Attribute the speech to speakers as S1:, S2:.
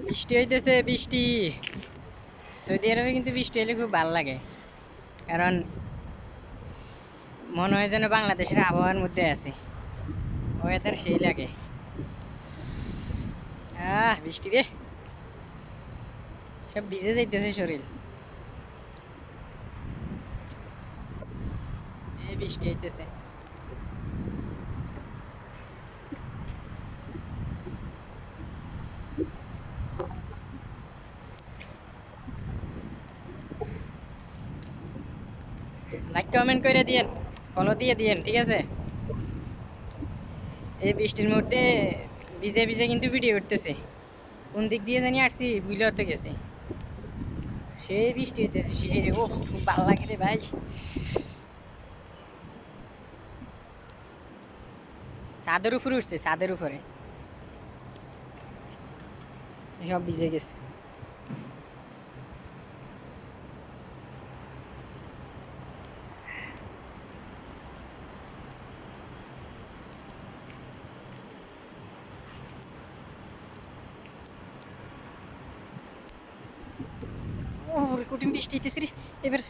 S1: বৃষ্টি হইতেছে, বৃষ্টি। সৌদি আরবে কিন্তু বৃষ্টি হলে খুব ভালো লাগে, কারণ মনে হয় যেন বাংলাদেশের আবহাওয়ার মধ্যে আছে। ওয়েদার সেই লাগে। বৃষ্টি রে, সব ভিজে যাইতেছে শরীর। এই বৃষ্টি হইতেছে। লাইক কমেন্ট করে দিয়েন, ফলো দিয়ে দিয়েন, ঠিক আছে? এই বৃষ্টির মধ্যে ভিজে ভিজে কিন্তু ভিডিও উঠতেছে। কোন দিক দিয়ে জানি আসছি বুঝলে হতে গেছে। সেই বৃষ্টি হইতেছে, সে ও খুব ভালো লাগে রে ভাই। ছাদের উপরে উঠছে, ছাদের উপরে সব ভিজে গেছে। ও কঠিন বৃষ্টি হইতেছে রে এবার।